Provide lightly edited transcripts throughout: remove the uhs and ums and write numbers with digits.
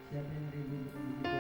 Siapa yang ribut begitu?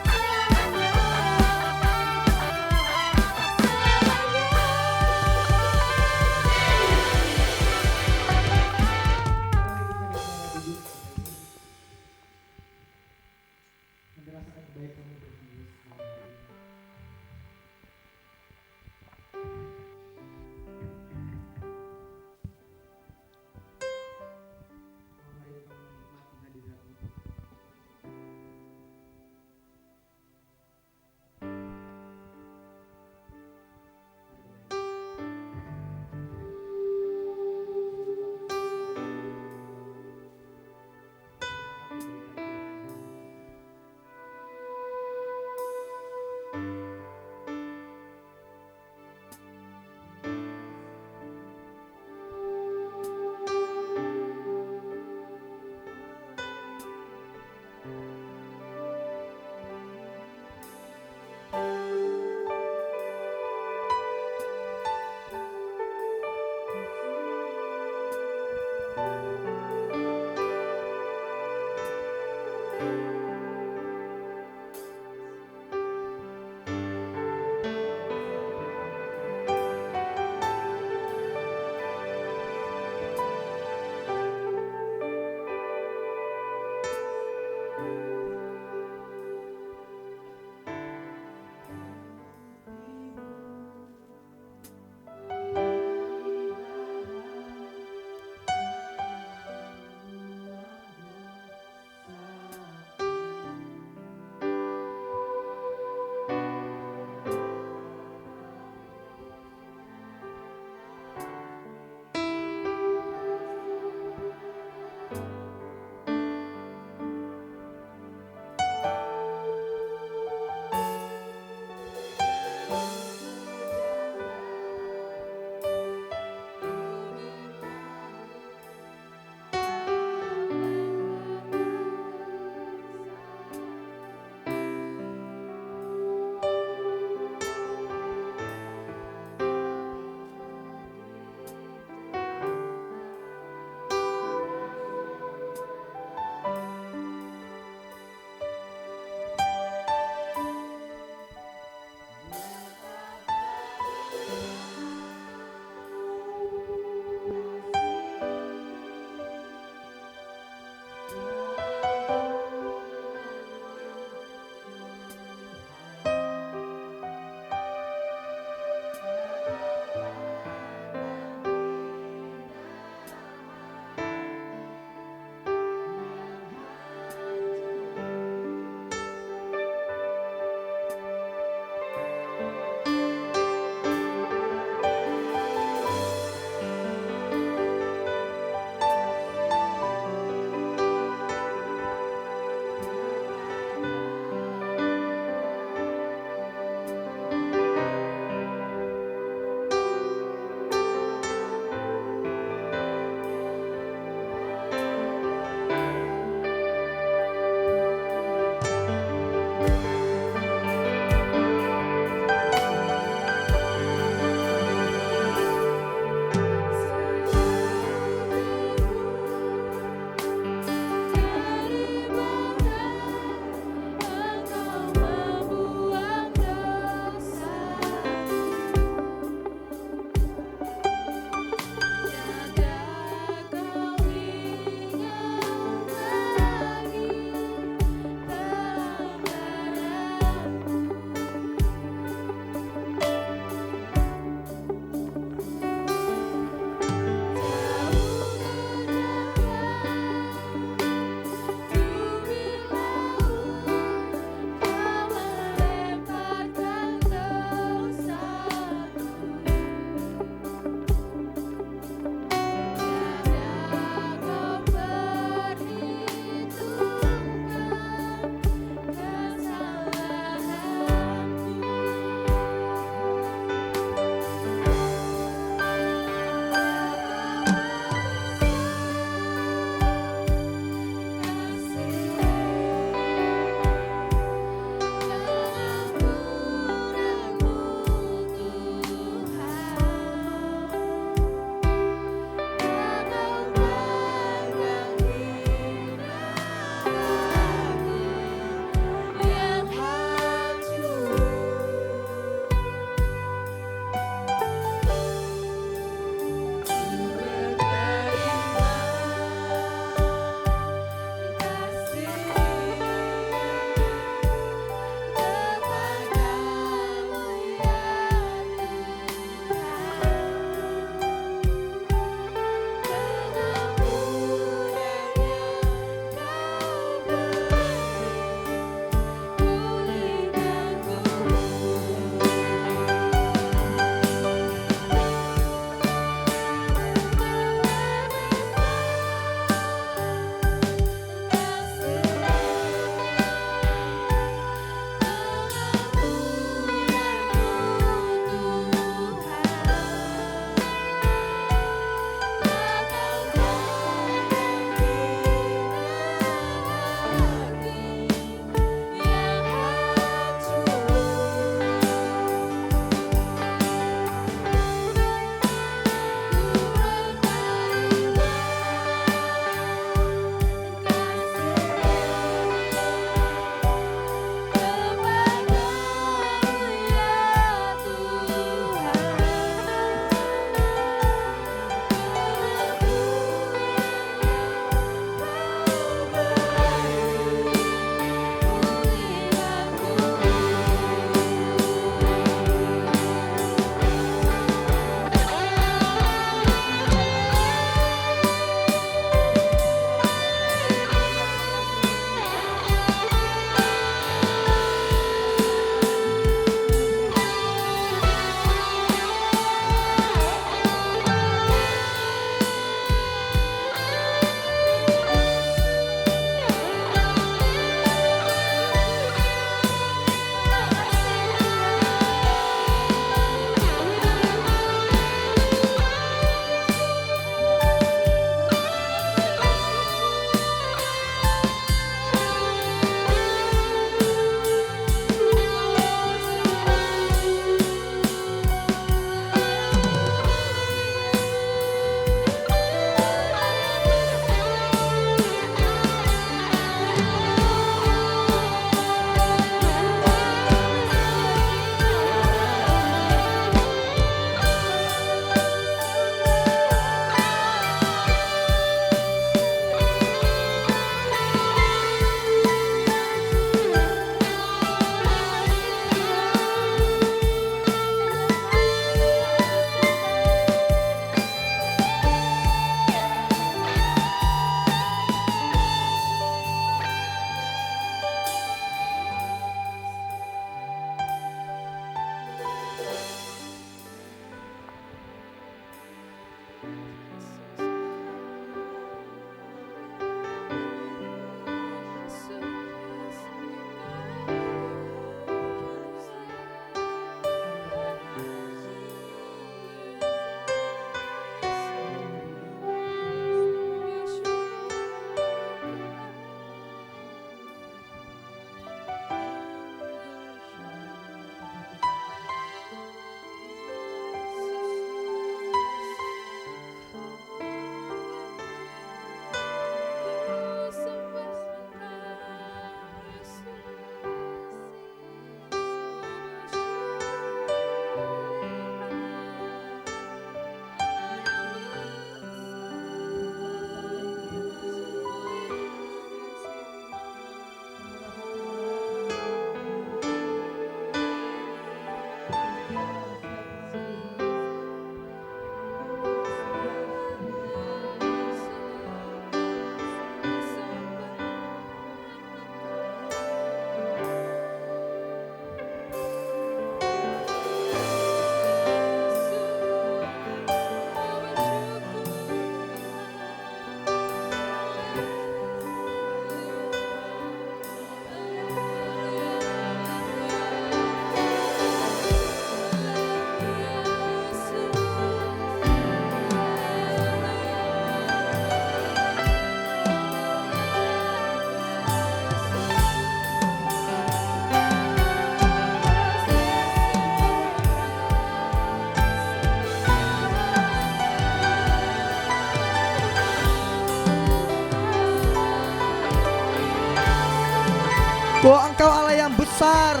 benar.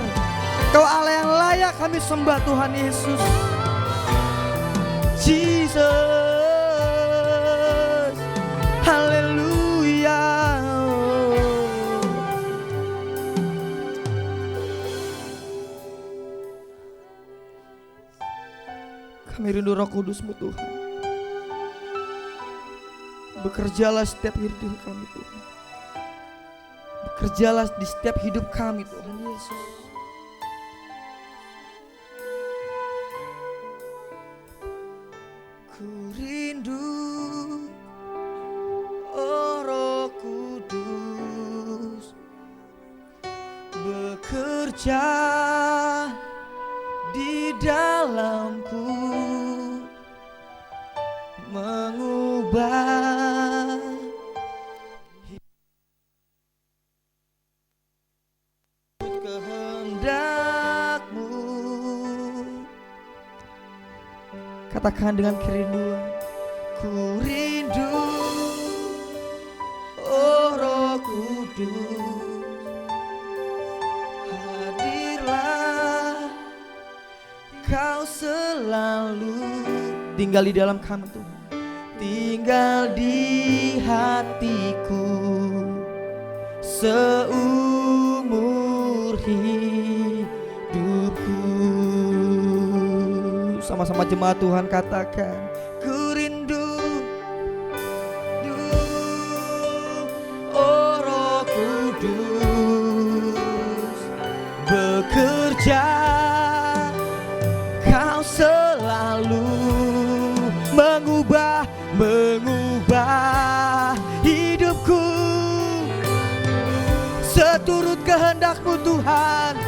Kau Allah yang layak kami sembah Tuhan Yesus. Jesus, haleluya. Kami rindu Roh Kudus-Mu Tuhan. Bekerjalah setiap hidup kami Tuhan. Bekerjalah di setiap hidup kami Tuhan Yesus. Ku rindu oh Roh Kudus bekerja di dalamku, mengubah kehendak-Mu. Katakan dengan kerinduan, ku rindu oh Roh Kudus, hadirlah Kau selalu. Tinggal di dalam kami Tuhan, tinggal di hatiku seumur hidupku. Sama-sama jemaat Tuhan katakan, ku rindu oh Roh Kudus bekerja, Kau selalu mengubah hidupku seturut kehendak-Mu Tuhan.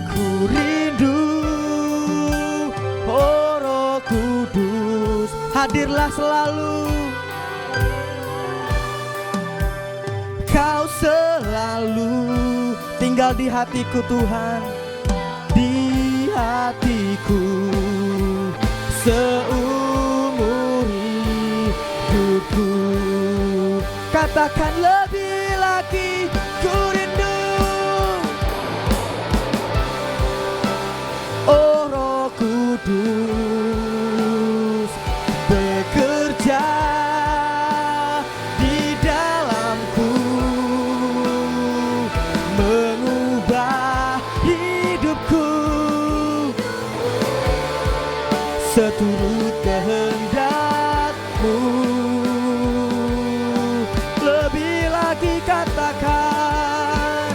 Ku rindu oh Roh Kudus, hadirlah selalu. Kau selalu tinggal di hatiku Tuhan, di hatiku seumur hidupku. Katakan lebih lagi, ku rindu oh Roh Kudus bekerja di dalamku, mengubah hidupku seturut kehendak-Mu. Lebih lagi katakan,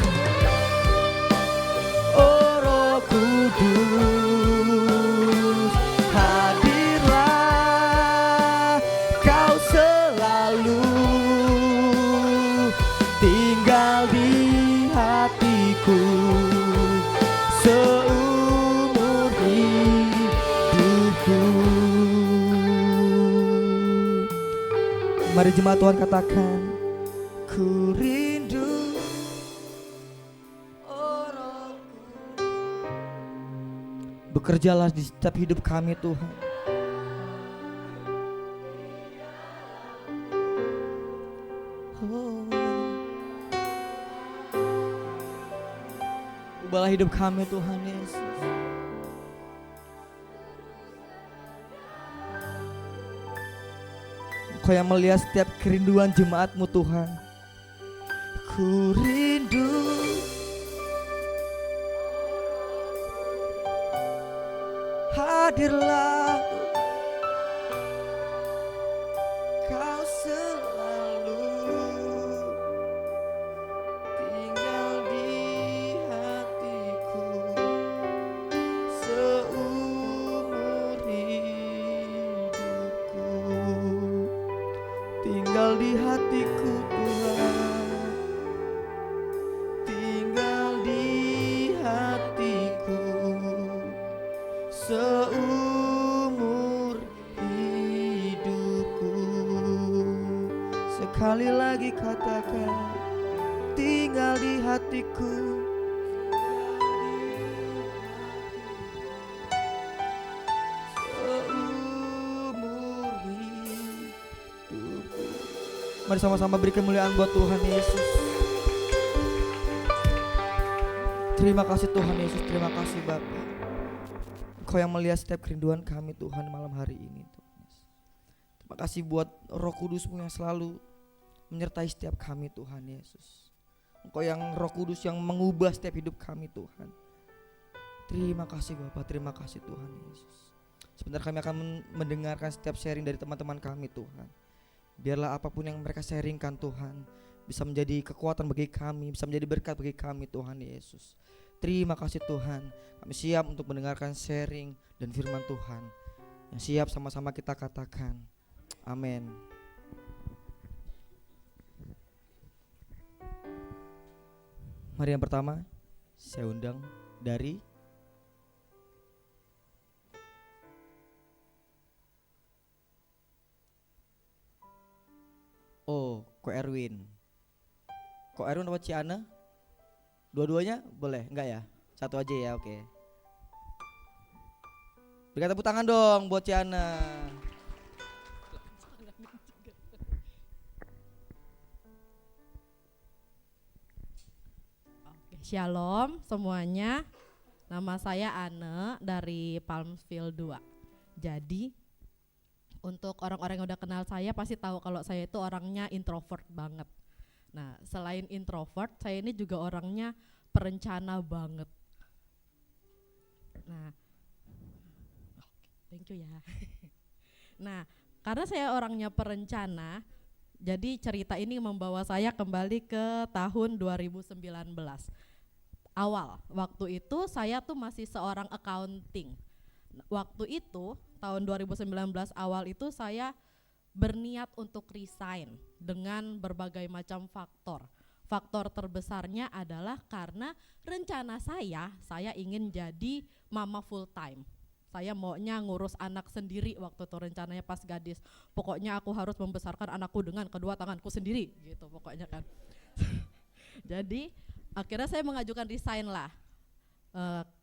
oh Roh Kudus, hadirlah Kau selalu tinggal di hatiku seumur hidupku. Mari jemaat Tuhan katakan, ku rindu oh Roh Kudus. Bekerjalah di setiap hidup kami Tuhan. Oh. Ubahlah hidup kami Tuhan Yesus. Kau yang melihat setiap kerinduan jemaat-Mu Tuhan. Ku rindu hadirlah Kau selalu tinggal di hatiku seumur hidupku. Tinggal di hatiku Tuhan, tinggal di hatiku seumur hidupku. Sekali lagi katakan, tinggal di hatiku Mari sama-sama beri kemuliaan buat Tuhan Yesus. Terima kasih Tuhan Yesus, terima kasih Bapa. Engkau yang melihat setiap kerinduan kami Tuhan malam hari ini Tuhan Yesus. Terima kasih buat Roh Kudus-Mu yang selalu menyertai setiap kami Tuhan Yesus. Engkau yang Roh Kudus yang mengubah setiap hidup kami Tuhan. Terima kasih Bapa, terima kasih Tuhan Yesus. Sebentar kami akan mendengarkan setiap sharing dari teman-teman kami Tuhan. Biarlah apapun yang mereka sharingkan Tuhan bisa menjadi kekuatan bagi kami, bisa menjadi berkat bagi kami Tuhan Yesus. Terima kasih Tuhan. Kami siap untuk mendengarkan sharing dan firman Tuhan. Yang siap sama-sama kita katakan amin. Mari yang pertama saya undang dari Ko Erwin. Ko Erwin apa Ciana? Dua-duanya boleh? Enggak ya? Satu aja ya, oke. Berikan tepuk tangan dong buat Ciana. Shalom semuanya. Nama saya Anne dari Palmsville 2. Jadi untuk orang-orang yang udah kenal saya pasti tahu kalau saya itu orangnya introvert banget. Nah, selain introvert, saya ini juga orangnya perencana banget. Nah, thank you ya. Nah, karena saya orangnya perencana, jadi cerita ini membawa saya kembali ke tahun 2019. Awal, waktu itu saya tuh masih seorang accounting. Waktu itu tahun 2019 awal itu saya berniat untuk resign dengan berbagai macam faktor. Faktor terbesarnya adalah karena rencana saya ingin jadi mama full time. Saya maunya ngurus anak sendiri waktu itu rencananya pas gadis. Pokoknya aku harus membesarkan anakku dengan kedua tanganku sendiri gitu pokoknya kan. Jadi akhirnya saya mengajukan resign lah.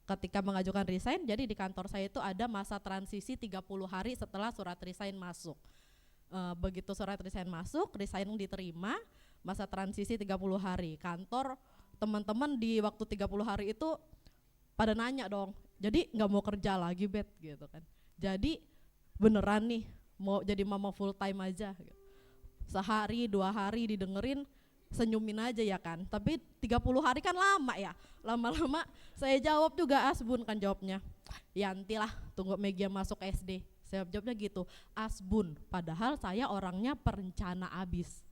Ketika mengajukan resign, jadi di kantor saya itu ada masa transisi 30 hari setelah surat resign masuk. Begitu surat resign masuk, resign diterima, masa transisi 30 hari. Kantor teman-teman di waktu 30 hari itu pada nanya dong, jadi nggak mau kerja lagi Bet gitu kan. Jadi beneran nih mau jadi mama full time aja gitu. Sehari 2 hari didengerin senyumin aja ya kan, tapi 30 hari kan lama ya. Lama-lama saya jawab juga asbun kan jawabnya. Yanti lah tunggu Megia masuk SD. Saya jawabnya gitu, asbun. Padahal saya orangnya perencana abis.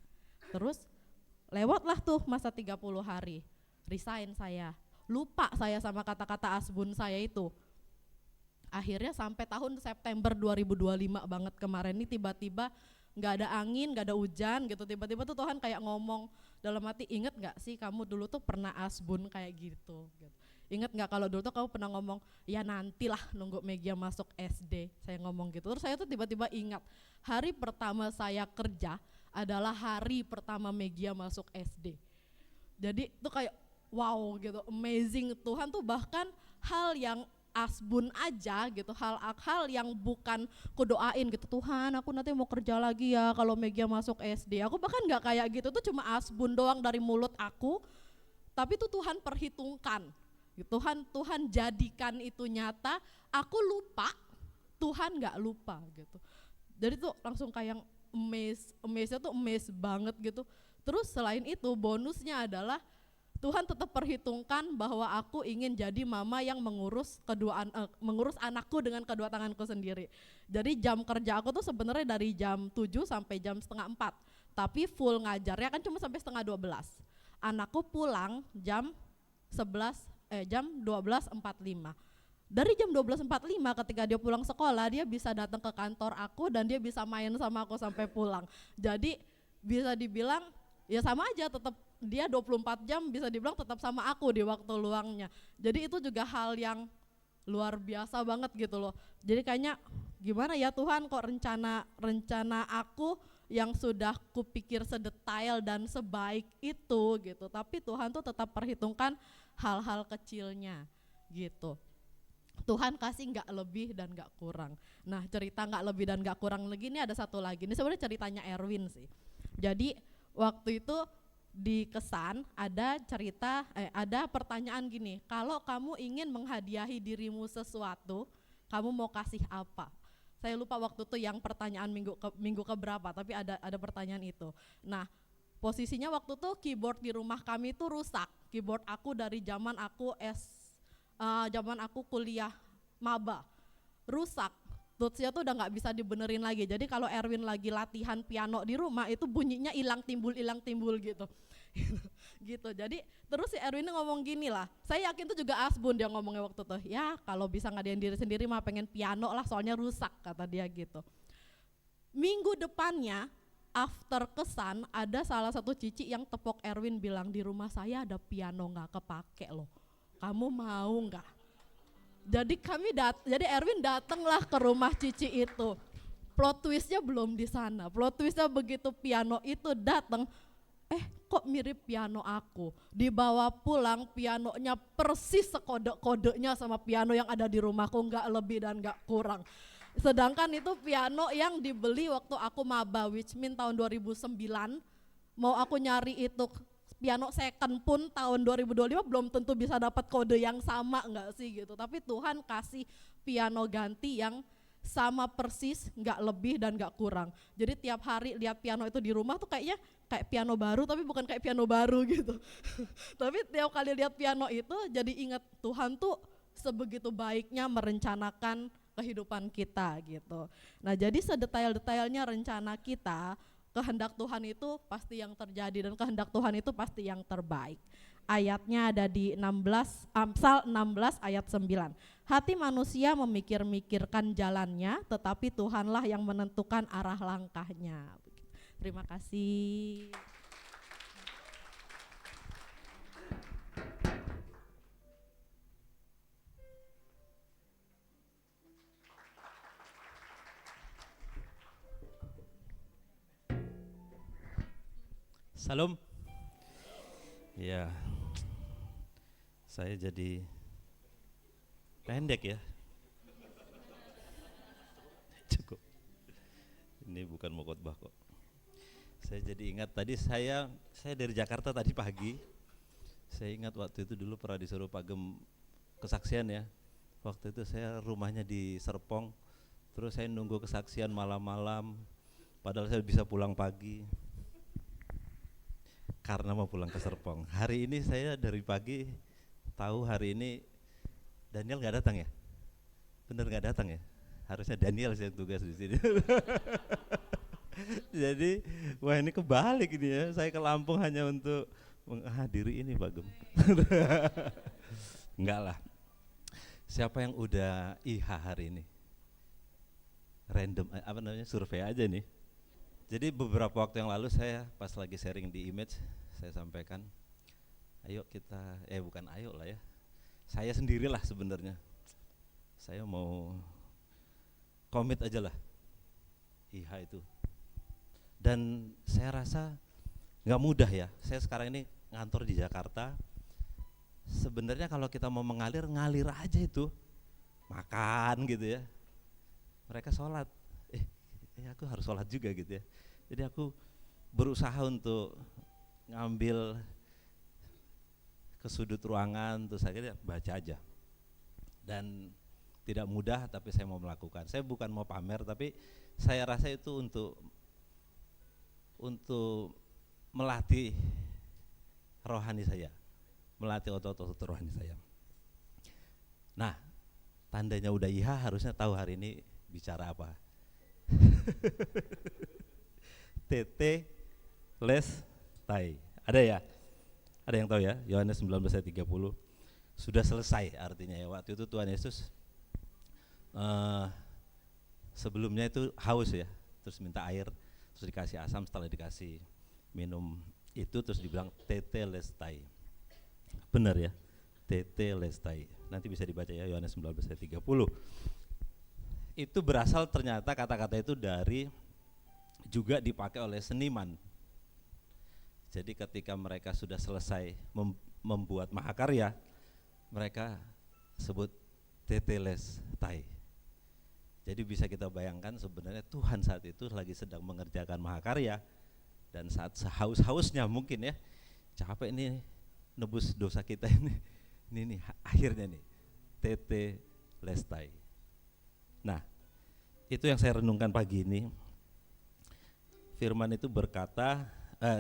Terus lewatlah tuh masa 30 hari, resign saya. Lupa saya sama kata-kata asbun saya itu. Akhirnya sampai tahun September 2025 banget kemarin ini tiba-tiba nggak ada angin, nggak ada hujan gitu, tiba-tiba tuh Tuhan kayak ngomong dalam hati, inget nggak sih kamu dulu tuh pernah asbun kayak gitu. Ingat nggak kalau dulu tuh kamu pernah ngomong ya nantilah nunggu Megia masuk SD, saya ngomong gitu. Terus saya tuh tiba-tiba ingat hari pertama saya kerja adalah hari pertama Megia masuk SD. Jadi tuh kayak wow gitu, amazing. Tuhan tuh bahkan hal yang asbun aja gitu, hal yang bukan kudoain gitu, Tuhan aku nanti mau kerja lagi ya kalau Megia masuk SD. Aku bahkan nggak kayak gitu, tuh cuma asbun doang dari mulut aku, tapi tuh Tuhan perhitungkan. Tuhan jadikan itu nyata, aku lupa, Tuhan nggak lupa gitu. Jadi tuh langsung kayak amaze-nya tuh amaze banget gitu. Terus selain itu bonusnya adalah Tuhan tetap perhitungkan bahwa aku ingin jadi mama yang mengurus anakku dengan kedua tanganku sendiri. Jadi jam kerja aku tuh sebenarnya dari jam 7 sampai jam setengah 4, tapi full ngajarnya kan cuma sampai setengah 12. Anakku pulang jam 12.45. Dari jam 12.45 ketika dia pulang sekolah, dia bisa datang ke kantor aku dan dia bisa main sama aku sampai pulang. Jadi bisa dibilang ya sama aja, tetap dia 24 jam bisa dibilang tetap sama aku di waktu luangnya. Jadi itu juga hal yang luar biasa banget gitu loh. Jadi kayaknya gimana ya Tuhan, kok rencana aku yang sudah kupikir sedetail dan sebaik itu gitu, tapi Tuhan tuh tetap perhitungkan hal-hal kecilnya gitu. Tuhan kasih nggak lebih dan nggak kurang. Nah cerita nggak lebih dan nggak kurang lagi ini ada satu lagi, ini sebenarnya ceritanya Erwin sih. Jadi waktu itu di kesan ada cerita, ada pertanyaan gini, kalau kamu ingin menghadiahi dirimu sesuatu, kamu mau kasih apa? Saya lupa waktu itu yang pertanyaan minggu keberapa, tapi ada pertanyaan itu. Nah, posisinya waktu itu keyboard di rumah kami itu rusak. Keyboard aku dari zaman aku kuliah maba, rusak. Tutsnya tuh udah nggak bisa dibenerin lagi. Jadi kalau Erwin lagi latihan piano di rumah itu bunyinya hilang timbul gitu. Gitu. Jadi terus si Erwin ngomong gini lah. Saya yakin itu juga Asbun dia ngomongnya waktu itu. Ya kalau bisa ngadain diri sendiri mah pengen piano lah soalnya rusak kata dia gitu. Minggu depannya after kesan ada salah satu cici yang tepok Erwin bilang di rumah saya ada piano nggak kepake loh. Kamu mau nggak? Jadi Erwin datanglah ke rumah cici itu. Plot twistnya belum di sana. Plot twistnya begitu piano itu datang, kok mirip piano aku. Dibawa pulang pianonya persis sekode-kodenya sama piano yang ada di rumahku, nggak lebih dan nggak kurang. Sedangkan itu piano yang dibeli waktu aku maba, which mean tahun 2009. Mau aku nyari itu piano second pun tahun 2025 belum tentu bisa dapat kode yang sama enggak sih gitu. Tapi Tuhan kasih piano ganti yang sama persis, enggak lebih dan enggak kurang. Jadi tiap hari lihat piano itu di rumah tuh kayaknya kayak piano baru tapi bukan kayak piano baru gitu. Tapi tiap kali lihat piano itu jadi ingat Tuhan tuh sebegitu baiknya merencanakan kehidupan kita gitu. Nah, jadi sedetail-detailnya rencana kita, kehendak Tuhan itu pasti yang terjadi dan kehendak Tuhan itu pasti yang terbaik. Ayatnya ada di Amsal 16 ayat 9. Hati manusia memikir-mikirkan jalannya, tetapi Tuhanlah yang menentukan arah langkahnya. Terima kasih. Salam. Ya, saya jadi pendek ya. Cukup. Ini bukan mau khotbah kok. Saya jadi ingat tadi saya dari Jakarta tadi pagi. Saya ingat waktu itu dulu pernah disuruh Pak Gem kesaksian ya. Waktu itu saya rumahnya di Serpong. Terus saya nunggu kesaksian malam-malam. Padahal saya bisa pulang pagi. Karena mau pulang ke Serpong. Hari ini saya dari pagi tahu hari ini Daniel nggak datang ya? Bener nggak datang ya? Harusnya Daniel yang tugas di sini. Jadi wah ini kebalik ini ya. Saya ke Lampung hanya untuk menghadiri ini Pak Gem. Enggak lah. Siapa yang udah IH hari ini? Random survei aja nih. Jadi beberapa waktu yang lalu saya pas lagi sharing di Image, saya sampaikan, ayo kita, bukan ayo lah ya, saya sendirilah sebenarnya, saya mau komit aja lah, IH itu. Dan saya rasa nggak mudah ya, saya sekarang ini ngantor di Jakarta, sebenarnya kalau kita mau ngalir aja itu, makan gitu ya, mereka sholat, aku harus sholat juga gitu ya. Jadi aku berusaha untuk ngambil ke sudut ruangan, terus akhirnya baca aja. Dan tidak mudah tapi saya mau melakukan. Saya bukan mau pamer tapi saya rasa itu untuk melatih rohani saya, melatih otot-otot rohani saya. Nah, tandanya udah IH harusnya tahu hari ini bicara apa. TT les tai. Ada ya? Ada yang tahu ya? Yohanes 19 ayat 30. Sudah selesai artinya ya. Waktu itu Tuhan Yesus sebelumnya itu haus ya. Terus minta air, terus dikasih asam, setelah dikasih minum itu terus dibilang TT les tai. Benar ya? TT les tai. Nanti bisa dibaca ya Yohanes 19 ayat 30. Itu berasal ternyata kata-kata itu juga dipakai oleh seniman. Jadi ketika mereka sudah selesai membuat mahakarya, mereka sebut teteles tai. Jadi bisa kita bayangkan sebenarnya Tuhan saat itu lagi sedang mengerjakan mahakarya Dan saat sehaus-hausnya mungkin ya, capek nih nebus dosa kita ini nih akhirnya nih tetelestai. Nah, itu yang saya renungkan pagi ini. Firman itu berkata,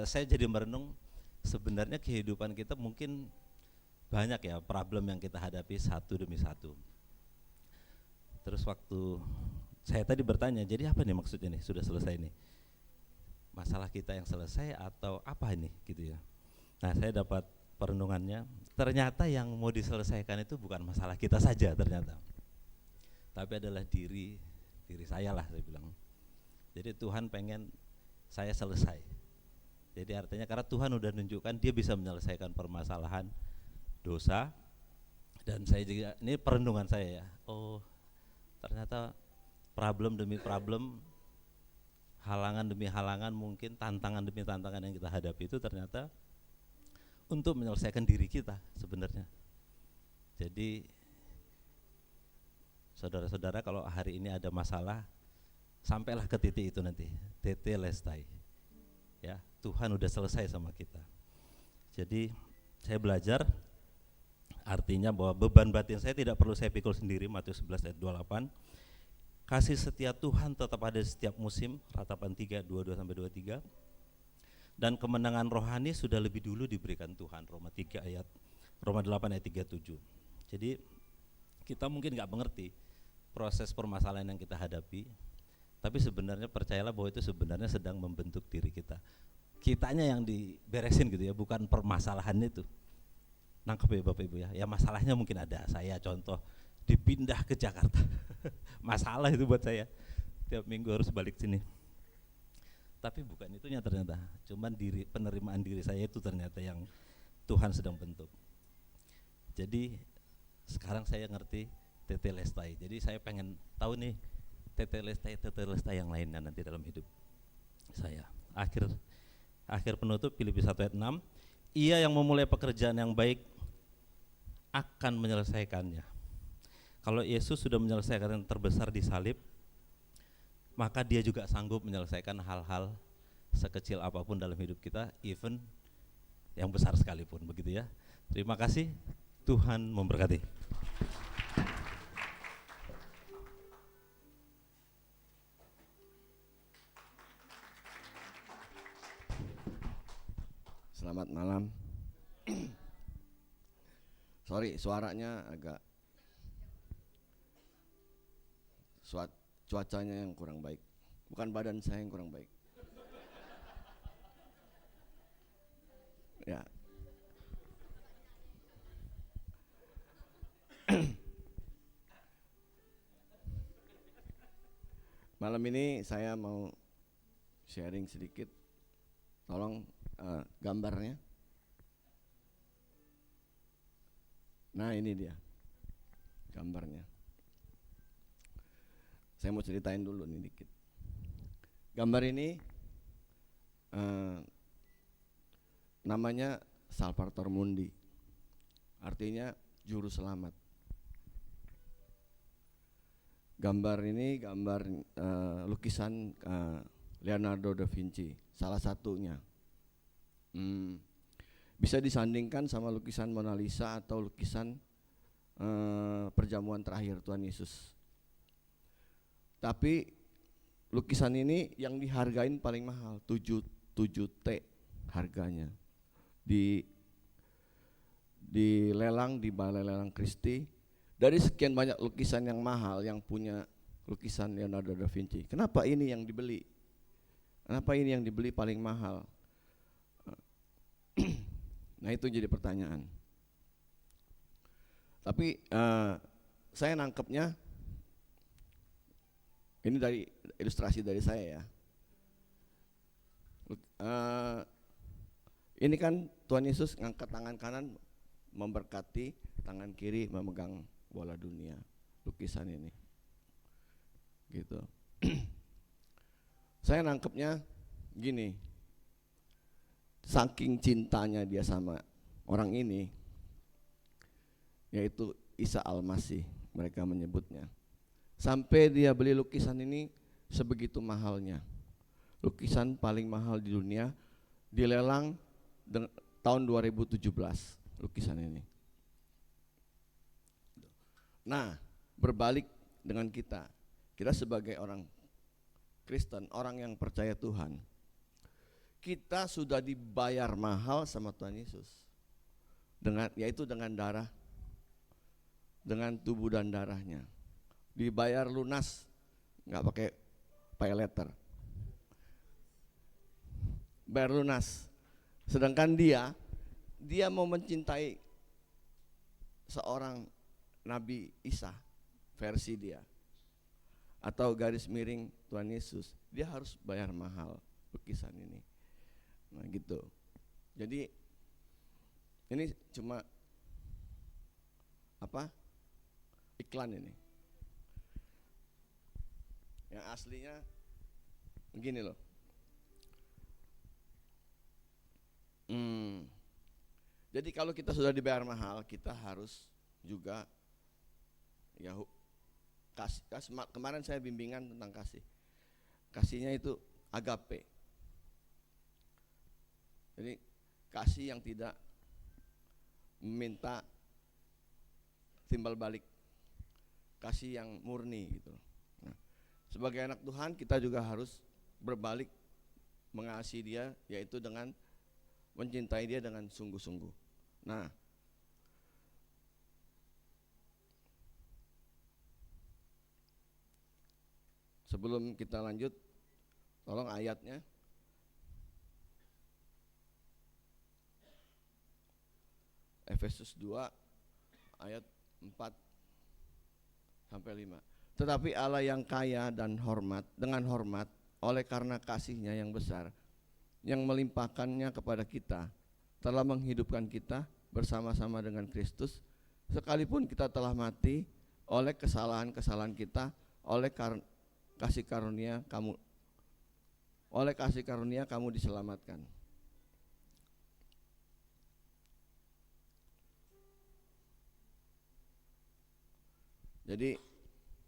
saya jadi merenung sebenarnya kehidupan kita mungkin banyak ya problem yang kita hadapi satu demi satu. Terus waktu saya tadi bertanya, jadi apa nih maksudnya nih, sudah selesai nih? Masalah kita yang selesai atau apa ini gitu ya. Nah, saya dapat perenungannya, ternyata yang mau diselesaikan itu bukan masalah kita saja ternyata, tapi adalah diri saya lah, saya bilang. Jadi Tuhan pengen saya selesai. Jadi artinya karena Tuhan udah nunjukkan dia bisa menyelesaikan permasalahan dosa. Dan saya juga, ini perenungan saya ya, oh ternyata problem demi problem, halangan demi halangan, mungkin tantangan demi tantangan yang kita hadapi itu ternyata untuk menyelesaikan diri kita sebenarnya. Jadi saudara-saudara, kalau hari ini ada masalah, sampailah ke titik itu nanti, tetelestai. Ya, Tuhan udah selesai sama kita. Jadi saya belajar artinya bahwa beban batin saya tidak perlu saya pikul sendiri, Matius 11 ayat 28. Kasih setia Tuhan tetap ada setiap musim, Ratapan 3, 22-23. Dan kemenangan rohani sudah lebih dulu diberikan Tuhan, Roma 8 ayat 37. Jadi kita mungkin gak mengerti proses permasalahan yang kita hadapi, tapi sebenarnya percayalah bahwa itu sebenarnya sedang membentuk diri kita. Kitanya yang diberesin gitu ya, bukan permasalahan itu. Nangkep ya Bapak Ibu ya, ya masalahnya mungkin ada, saya contoh dipindah ke Jakarta masalah itu buat saya, tiap minggu harus balik sini. Tapi bukan itunya ternyata, cuman penerimaan diri saya itu ternyata yang Tuhan sedang bentuk. Jadi sekarang saya ngerti tetelestai, jadi saya pengen tahu nih tetelestai yang lainnya nanti dalam hidup saya. Akhir penutup Filipi 1 ayat 6, Ia yang memulai pekerjaan yang baik akan menyelesaikannya. Kalau Yesus sudah menyelesaikan yang terbesar di salib, maka dia juga sanggup menyelesaikan hal-hal sekecil apapun dalam hidup kita, even yang besar sekalipun, begitu ya. Terima kasih, Tuhan memberkati. Selamat malam. Sorry, suaranya agak cuacanya yang kurang baik. Bukan badan saya yang kurang baik. Ya. Malam ini saya mau sharing sedikit. Tolong gambarnya. Nah, ini dia gambarnya. Saya mau ceritain dulu nih dikit. Gambar ini namanya Salvator Mundi, artinya juru selamat. Gambar ini gambar lukisan Leonardo da Vinci, salah satunya. Bisa disandingkan sama lukisan Mona Lisa atau lukisan perjamuan terakhir Tuhan Yesus. Tapi lukisan ini yang dihargain paling mahal, 7T harganya. Di lelang, di balai lelang Christie. Dari sekian banyak lukisan yang mahal yang punya lukisan Leonardo da Vinci, kenapa ini yang dibeli? Kenapa ini yang dibeli paling mahal? Nah, itu jadi pertanyaan. Tapi saya nangkepnya, ini dari ilustrasi dari saya ya. Ini kan Tuhan Yesus ngangkat tangan kanan memberkati, tangan kiri memegang bola dunia, lukisan ini. Gitu. Saya nangkepnya gini, saking cintanya dia sama orang ini, yaitu Isa Al-Masih mereka menyebutnya, sampai dia beli lukisan ini sebegitu mahalnya. lukisan paling mahal di dunia, dilelang tahun 2017 lukisan ini. Nah, berbalik dengan kita sebagai orang Kristen, orang yang percaya Tuhan, kita sudah dibayar mahal sama Tuhan Yesus, yaitu dengan darah, dengan tubuh dan darahnya, dibayar lunas, nggak pakai pay letter, bayar lunas. Sedangkan dia mau mencintai seorang Nabi Isa versi dia, atau garis miring Tuhan Yesus, dia harus bayar mahal lukisan ini. Nah gitu. Jadi ini cuma iklan ini. Yang aslinya begini loh. Jadi kalau kita sudah dibayar mahal, kita harus juga ya kasih. Kemarin saya bimbingan tentang kasih. Kasihnya itu agape. Jadi kasih yang tidak meminta timbal balik, kasih yang murni gitu. Nah, sebagai anak Tuhan kita juga harus berbalik mengasihi dia, yaitu dengan mencintai dia dengan sungguh-sungguh. Nah, sebelum kita lanjut, tolong ayatnya. Efesus 2 ayat 4 sampai 5. Tetapi Allah yang kaya dan dengan hormat oleh karena kasih-Nya yang besar, yang melimpahkannya kepada kita, telah menghidupkan kita bersama-sama dengan Kristus, sekalipun kita telah mati oleh kesalahan-kesalahan kita, oleh kasih karunia kamu diselamatkan. Jadi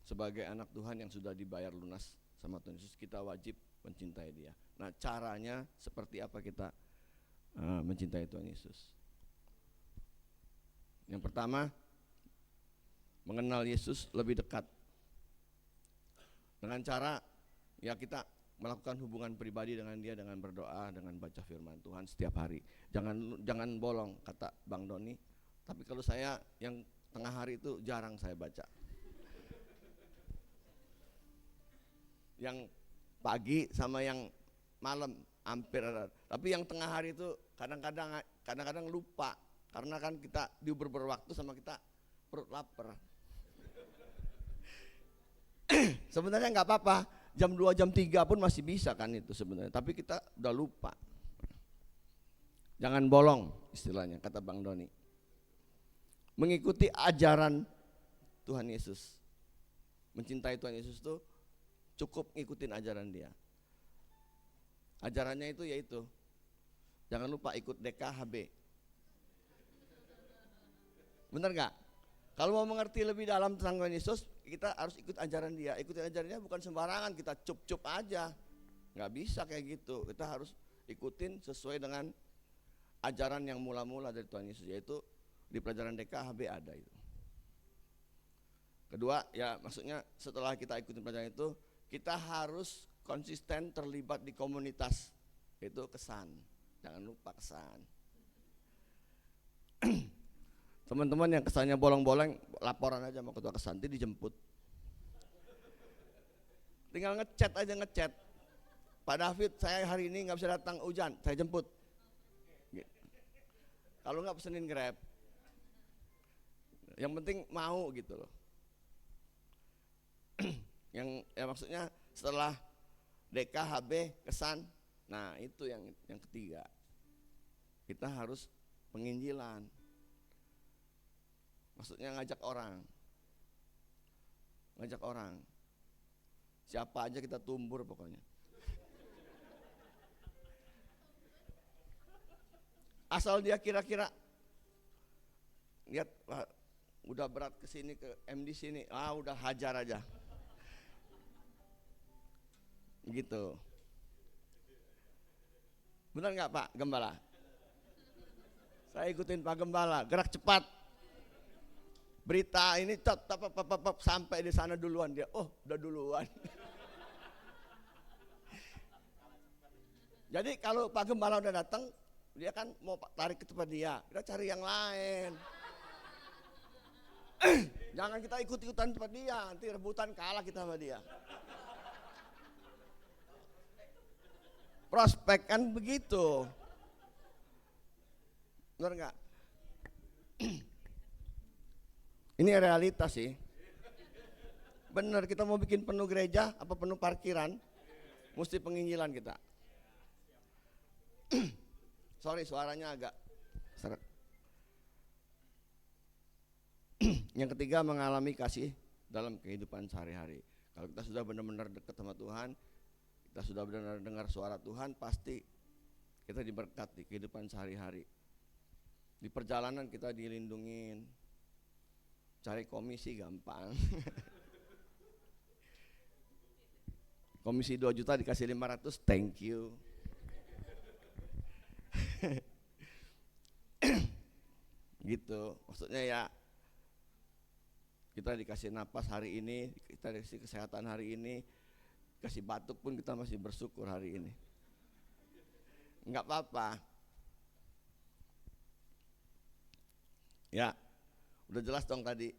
sebagai anak Tuhan yang sudah dibayar lunas sama Tuhan Yesus, kita wajib mencintai dia. Nah, caranya seperti apa kita mencintai Tuhan Yesus? Yang pertama, mengenal Yesus lebih dekat. Dengan cara ya kita melakukan hubungan pribadi dengan dia, dengan berdoa, dengan baca firman Tuhan setiap hari. Jangan bolong, kata Bang Doni. Tapi kalau saya yang tengah hari itu jarang saya baca. Yang pagi sama yang malam hampir ada. Tapi yang tengah hari itu kadang-kadang lupa, karena kan kita diuber berwaktu sama kita perut lapar. Sebenarnya nggak apa-apa, jam 2 jam 3 pun masih bisa kan itu sebenarnya, tapi kita udah lupa. Jangan bolong istilahnya, kata Bang Doni. Mengikuti ajaran Tuhan Yesus. Mencintai Tuhan Yesus itu cukup ngikutin ajaran dia. Ajarannya itu yaitu jangan lupa ikut DKHB. Benar nggak? Kalau mau mengerti lebih dalam tentang Tuhan Yesus, kita harus ikut ajaran dia. Ikutin ajarannya bukan sembarangan kita cup-cup aja, nggak bisa kayak gitu. Kita harus ikutin sesuai dengan ajaran yang mula-mula dari Tuhan Yesus, yaitu di pelajaran DKHB ada itu. Kedua, ya maksudnya setelah kita ikutin pelajaran itu, kita harus konsisten terlibat di komunitas, yaitu kesan. Jangan lupa kesan. Teman-teman yang kesannya bolong-bolong, laporan aja sama ketua kesan, nanti dijemput. Tinggal ngechat. Pak David, saya hari ini nggak bisa datang, hujan, saya jemput. Kalau nggak pesenin Grab. Yang penting mau gitu loh. Yang ya maksudnya setelah DKHB kesan, nah itu yang ketiga, kita harus penginjilan. Maksudnya ngajak orang, siapa aja kita tumbur pokoknya. Asal dia kira-kira lihat udah berat ke sini, ke MD sini, udah hajar aja. Gitu. Benar nggak Pak Gembala? Saya ikutin Pak Gembala, gerak cepat. Berita ini sampai di sana duluan dia. Oh, udah duluan. Jadi kalau Pak Gembala udah datang, dia kan mau tarik ke tempat dia. Kita cari yang lain. Jangan kita ikut-ikutan tempat dia, nanti rebutan kalah kita sama dia. Prospek kan begitu. Benar nggak? Ini realitas sih. Benar, kita mau bikin penuh gereja apa penuh parkiran, mesti penginjilan kita. Sorry, suaranya agak seret. Yang ketiga, mengalami kasih dalam kehidupan sehari-hari. Kalau kita sudah benar-benar dekat sama Tuhan, kita sudah benar-benar dengar suara Tuhan, pasti kita diberkati kehidupan sehari-hari. Di perjalanan kita dilindungin, cari komisi gampang. Komisi 2 juta dikasih 500, thank you. Gitu, maksudnya ya kita dikasih napas hari ini, kita dikasih kesehatan hari ini, kasih batuk pun kita masih bersyukur hari ini. Enggak apa-apa. Ya, udah jelas dong tadi.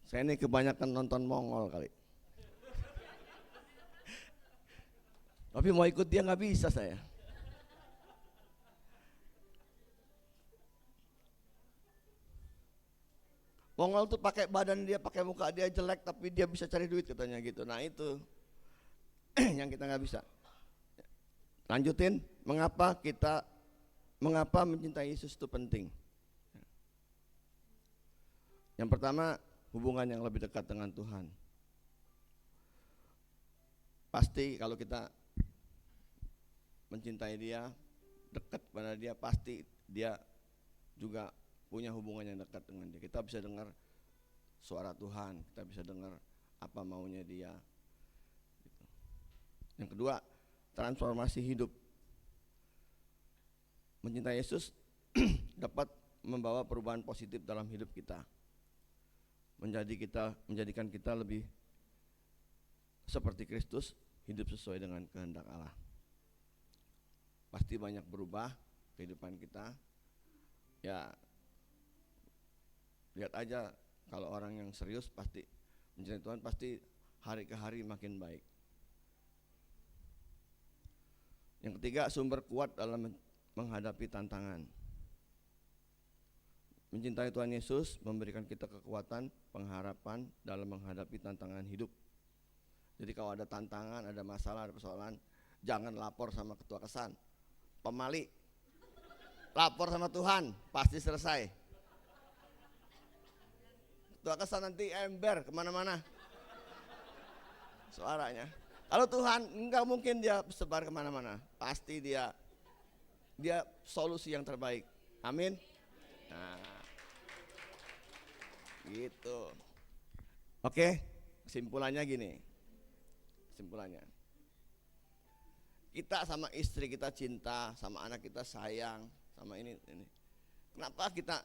Saya ini kebanyakan nonton Mongol kali. Tapi mau ikut dia nggak bisa saya. Mongol tuh pakai badan dia, pakai muka dia jelek, tapi dia bisa cari duit katanya gitu. Nah itu yang kita nggak bisa. Lanjutin, mengapa mencintai Yesus itu penting? Yang pertama, hubungan yang lebih dekat dengan Tuhan. Pasti kalau kita mencintai dia, dekat pada dia, pasti dia juga punya hubungan yang dekat dengan dia. Kita bisa dengar suara Tuhan, kita bisa dengar apa maunya dia. Gitu. Yang kedua, transformasi hidup. Mencintai Yesus dapat membawa perubahan positif dalam hidup kita. Menjadikan kita lebih seperti Kristus, hidup sesuai dengan kehendak Allah. Pasti banyak berubah kehidupan kita. Ya, lihat aja kalau orang yang serius pasti mencintai Tuhan, pasti hari ke hari makin baik. Yang ketiga, sumber kuat dalam menghadapi tantangan. Mencintai Tuhan Yesus memberikan kita kekuatan, pengharapan dalam menghadapi tantangan hidup. Jadi kalau ada tantangan, ada masalah, ada persoalan, jangan lapor sama ketua kesan, pemali, lapor sama Tuhan, pasti selesai. Ketua kesan nanti ember kemana-mana suaranya. Kalau Tuhan enggak mungkin dia sebar kemana-mana, pasti dia solusi yang terbaik. Amin. Nah, gitu. Oke, kesimpulannya gini. Kesimpulannya, kita sama istri kita cinta, sama anak kita sayang, sama ini. Kenapa kita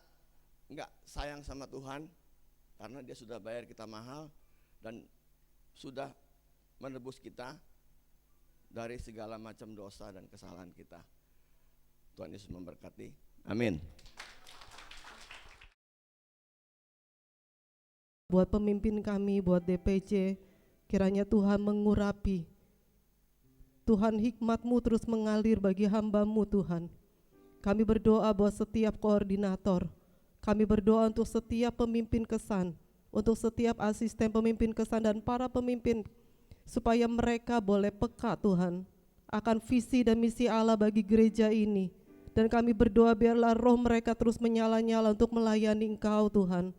enggak sayang sama Tuhan? Karena dia sudah bayar kita mahal dan sudah menebus kita dari segala macam dosa dan kesalahan kita. Tuhan Yesus memberkati. Amin. Buat pemimpin kami, buat DPC, kiranya Tuhan mengurapi. Tuhan, hikmat-Mu terus mengalir bagi hamba-Mu Tuhan. Kami berdoa buat setiap koordinator. Kami berdoa untuk setiap pemimpin kesan, untuk setiap asisten pemimpin kesan dan para pemimpin, supaya mereka boleh peka Tuhan akan visi dan misi Allah bagi gereja ini. Dan kami berdoa biarlah roh mereka terus menyala-nyala untuk melayani Engkau Tuhan.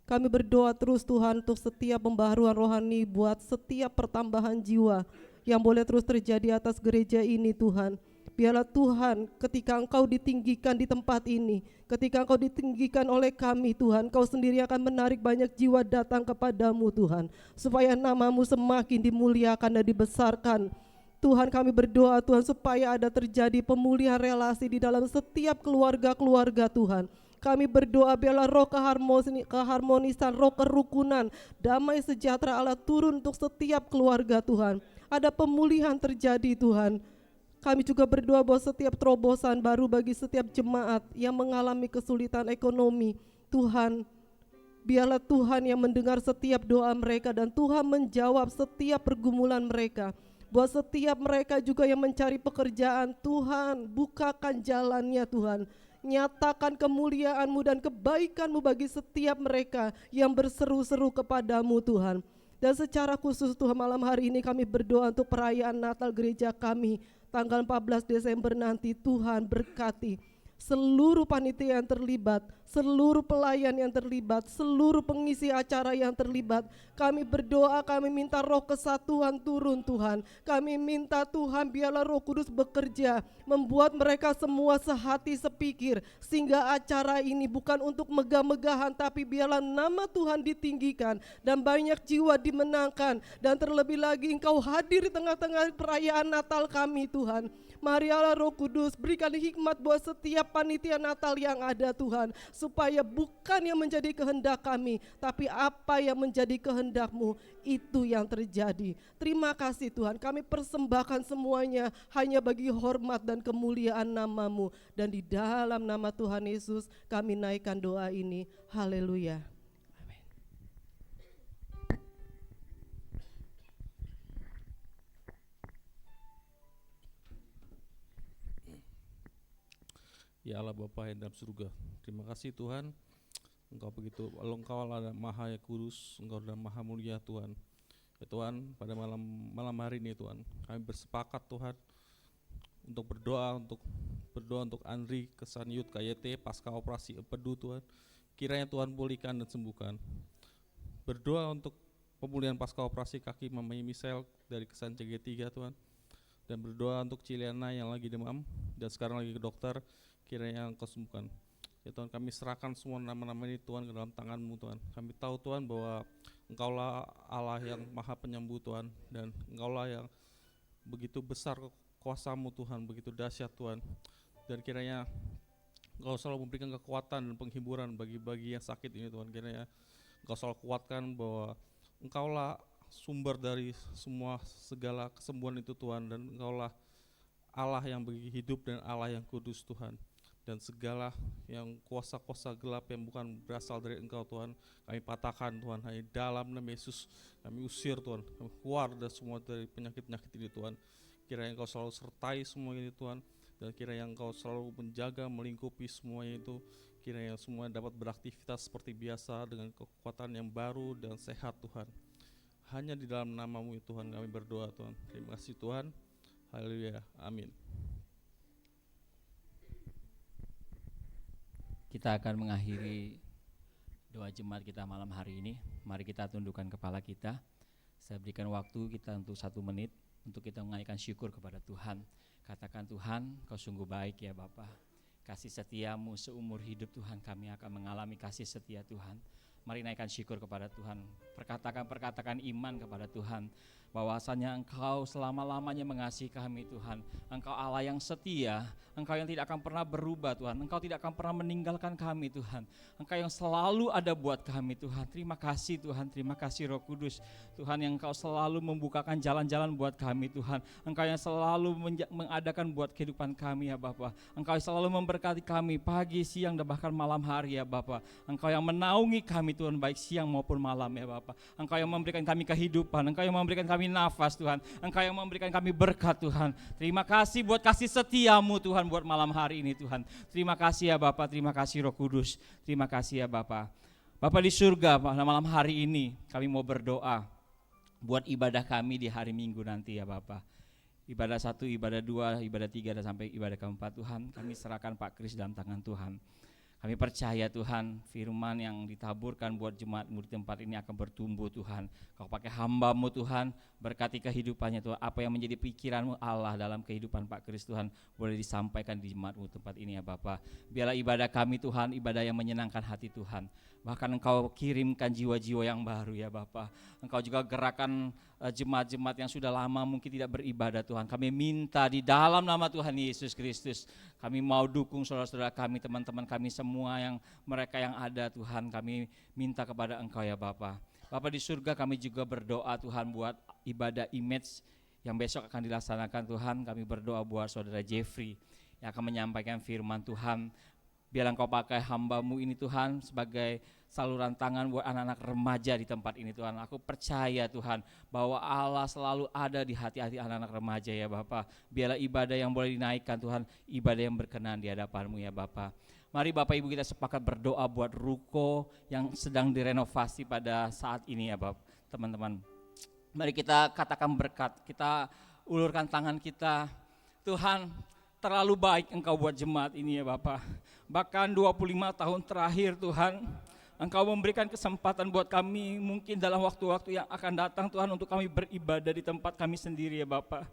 Kami berdoa terus Tuhan untuk setiap pembaharuan rohani, buat setiap pertambahan jiwa yang boleh terus terjadi atas gereja ini Tuhan. Biarlah Tuhan, ketika Engkau ditinggikan di tempat ini, ketika Engkau ditinggikan oleh kami Tuhan, Engkau sendiri akan menarik banyak jiwa datang kepadamu Tuhan, supaya namamu semakin dimuliakan dan dibesarkan. Tuhan, kami berdoa Tuhan supaya ada terjadi pemulihan relasi di dalam setiap keluarga-keluarga Tuhan. Kami berdoa biarlah roh keharmonisan, roh kerukunan, damai sejahtera Allah turun untuk setiap keluarga Tuhan. Ada pemulihan terjadi Tuhan. Kami juga berdoa bahwa setiap terobosan baru bagi setiap jemaat yang mengalami kesulitan ekonomi, Tuhan, biarlah Tuhan yang mendengar setiap doa mereka dan Tuhan menjawab setiap pergumulan mereka. Buat setiap mereka juga yang mencari pekerjaan, Tuhan bukakan jalannya Tuhan. Nyatakan kemuliaan-Mu dan kebaikan-Mu bagi setiap mereka yang berseru-seru kepadamu Tuhan. Dan secara khusus Tuhan, malam hari ini kami berdoa untuk perayaan Natal gereja kami tanggal 14 Desember nanti. Tuhan berkati seluruh panitia yang terlibat, seluruh pelayan yang terlibat, seluruh pengisi acara yang terlibat. Kami berdoa, kami minta roh kesatuan turun Tuhan. Kami minta Tuhan biarlah Roh Kudus bekerja, membuat mereka semua sehati sepikir, sehingga acara ini bukan untuk megah-megahan, tapi biarlah nama Tuhan ditinggikan dan banyak jiwa dimenangkan. Dan terlebih lagi Engkau hadir di tengah-tengah perayaan Natal kami Tuhan. Mari Allah Roh Kudus berikan hikmat buat setiap panitia Natal yang ada Tuhan, supaya bukan yang menjadi kehendak kami, tapi apa yang menjadi kehendak-Mu itu yang terjadi. Terima kasih Tuhan, kami persembahkan semuanya hanya bagi hormat dan kemuliaan nama-Mu, dan di dalam nama Tuhan Yesus kami naikkan doa ini. Haleluya. Ya Allah Bapa yang dalam surga, terima kasih Tuhan, Engkau begitu, Engkau Allah Maha Kudus, Engkau adalah Maha Mulia Tuhan. Ya Tuhan, pada malam hari ini Tuhan, kami bersepakat Tuhan untuk berdoa untuk Andri Kesanyut KYT pasca operasi empedu Tuhan. Kiranya Tuhan pulihkan dan sembuhkan. Berdoa untuk pemulihan pasca operasi kaki Mamanya Michelle dari Kesan CG3 Tuhan. Dan berdoa untuk Ciliana yang lagi demam dan sekarang lagi ke dokter, kiranya Engkau sembuhkan. Ya Tuhan, kami serahkan semua nama-nama ini Tuhan ke dalam tangan-Mu Tuhan. Kami tahu Tuhan bahwa Engkaulah Allah yang Maha Penyembuh Tuhan, dan Engkaulah yang begitu besar kuasa-Mu Tuhan, begitu dahsyat Tuhan. Dan kiranya Engkau selalu memberikan kekuatan dan penghiburan bagi yang sakit ini Tuhan. Kiranya Engkau selalu kuatkan bahwa Engkaulah sumber dari segala kesembuhan itu Tuhan, dan Engkaulah Allah yang bagi hidup dan Allah yang kudus Tuhan. Dan segala yang kuasa-kuasa gelap yang bukan berasal dari Engkau Tuhan, kami patahkan Tuhan, hanya dalam nama Yesus kami usir Tuhan, kami keluar dari semua dari penyakit-penyakit ini Tuhan. Kiranya Engkau selalu sertai semua ini Tuhan, dan kiranya Engkau selalu menjaga, melingkupi semuanya itu. Kiranya semua dapat beraktivitas seperti biasa dengan kekuatan yang baru dan sehat Tuhan. Hanya di dalam nama-Mu Tuhan kami berdoa Tuhan. Terima kasih Tuhan. Haleluya. Amin. Kita akan mengakhiri doa jemaat kita malam hari ini. Mari kita tundukkan kepala kita. Saya berikan waktu kita untuk 1 menit untuk kita mengaitkan syukur kepada Tuhan. Katakan, Tuhan, Kau sungguh baik ya Bapa. Kasih setia-Mu seumur hidup Tuhan, kami akan mengalami kasih setia Tuhan. Mari naikkan syukur kepada Tuhan. Perkatakan iman kepada Tuhan, bahwasanya Engkau selama-lamanya mengasihi kami Tuhan. Engkau Allah yang setia, Engkau yang tidak akan pernah berubah Tuhan. Engkau tidak akan pernah meninggalkan kami Tuhan. Engkau yang selalu ada buat kami Tuhan. Terima kasih Tuhan, terima kasih Roh Kudus Tuhan, yang Engkau selalu membukakan jalan-jalan buat kami Tuhan. Engkau yang selalu mengadakan buat kehidupan kami ya Bapa. Engkau selalu memberkati kami pagi, siang, dan bahkan malam hari ya Bapa. Engkau yang menaungi kami Tuhan, baik siang maupun malam ya Bapa. Engkau yang memberikan kami kehidupan, Engkau yang memberikan kami nafas Tuhan, Engkau yang memberikan kami berkat Tuhan. Terima kasih buat kasih setia-Mu Tuhan buat malam hari ini Tuhan. Terima kasih ya Bapa, terima kasih Roh Kudus, terima kasih ya Bapa. Bapa di surga, pada malam hari ini kami mau berdoa buat ibadah kami di hari Minggu nanti ya Bapa. Ibadah 1, ibadah 2, ibadah 3 dan sampai ibadah keempat Tuhan, kami serahkan Pak Kris dalam tangan Tuhan. Kami percaya Tuhan, firman yang ditaburkan buat jemaat-Mu di tempat ini akan bertumbuh Tuhan. Kau pakai hamba-Mu Tuhan, berkati kehidupannya Tuhan. Apa yang menjadi pikiran-Mu Allah dalam kehidupan Pak Kris Tuhan, boleh disampaikan di jemaat-Mu tempat ini ya Bapa. Biarlah ibadah kami Tuhan, ibadah yang menyenangkan hati Tuhan. Bahkan Engkau kirimkan jiwa-jiwa yang baru ya Bapa. Engkau juga gerakan jemaat-jemaat yang sudah lama mungkin tidak beribadah Tuhan. Kami minta di dalam nama Tuhan Yesus Kristus, kami mau dukung saudara-saudara kami, teman-teman kami semua yang mereka yang ada Tuhan. Kami minta kepada Engkau ya Bapa. Bapa di surga, kami juga berdoa Tuhan buat ibadah image yang besok akan dilaksanakan Tuhan. Kami berdoa buat saudara Jeffrey yang akan menyampaikan firman Tuhan. Biarlah Engkau pakai hamba-Mu ini Tuhan sebagai saluran tangan buat anak-anak remaja di tempat ini Tuhan. Aku percaya Tuhan bahwa Allah selalu ada di hati-hati anak-anak remaja ya Bapa. Biarlah ibadah yang boleh dinaikkan Tuhan, ibadah yang berkenan di hadapan-Mu ya Bapa. Mari Bapak Ibu kita sepakat berdoa buat ruko yang sedang direnovasi pada saat ini ya Bapak, teman-teman. Mari kita katakan berkat, kita ulurkan tangan kita. Tuhan, terlalu baik Engkau buat jemaat ini ya Bapak. Bahkan 25 tahun terakhir Tuhan, Engkau memberikan kesempatan buat kami mungkin dalam waktu-waktu yang akan datang Tuhan untuk kami beribadah di tempat kami sendiri ya Bapak.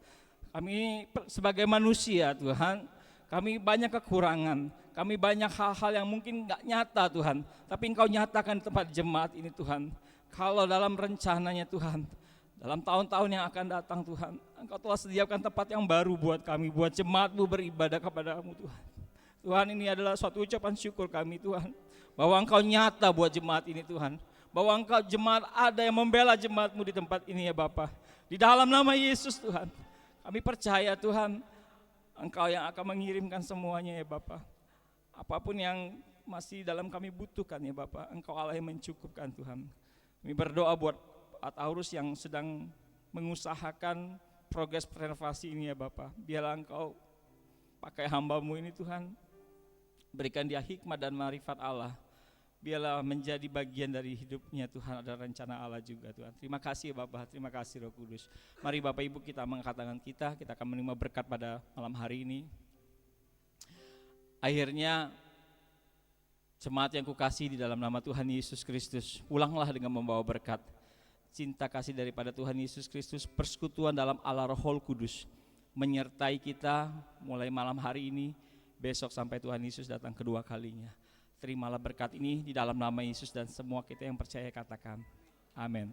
Kami sebagai manusia Tuhan, kami banyak kekurangan, kami banyak hal-hal yang mungkin gak nyata Tuhan, tapi Engkau nyatakan di tempat jemaat ini Tuhan. Kalau dalam rencananya Tuhan, dalam tahun-tahun yang akan datang Tuhan, Engkau telah sediakan tempat yang baru buat kami, buat jemaat-Mu beribadah kepada-Mu Tuhan. Tuhan, ini adalah suatu ucapan syukur kami Tuhan, bahwa Engkau nyata buat jemaat ini Tuhan, bahwa Engkau jemaat ada yang membela jemaat-Mu di tempat ini ya Bapa. Di dalam nama Yesus Tuhan, kami percaya Tuhan, Engkau yang akan mengirimkan semuanya ya Bapa. Apapun yang masih dalam kami butuhkan ya Bapa, Engkau Allah yang mencukupkan Tuhan. Kami berdoa buat Taurus yang sedang mengusahakan progres renovasi ini ya Bapa. Biarlah Engkau pakai hamba-Mu ini Tuhan, berikan dia hikmat dan marifat Allah. Biarlah menjadi bagian dari hidupnya Tuhan, ada rencana Allah juga Tuhan. Terima kasih Bapak, terima kasih Roh Kudus. Mari Bapak Ibu kita mengangkat tangan kita akan menerima berkat pada malam hari ini. Akhirnya jemaat yang kukasih di dalam nama Tuhan Yesus Kristus, pulanglah dengan membawa berkat. Cinta kasih daripada Tuhan Yesus Kristus, persekutuan dalam Allah Roh Kudus menyertai kita mulai malam hari ini, besok sampai Tuhan Yesus datang kedua kalinya. Terimalah berkat ini di dalam nama Yesus dan semua kita yang percaya katakan amin.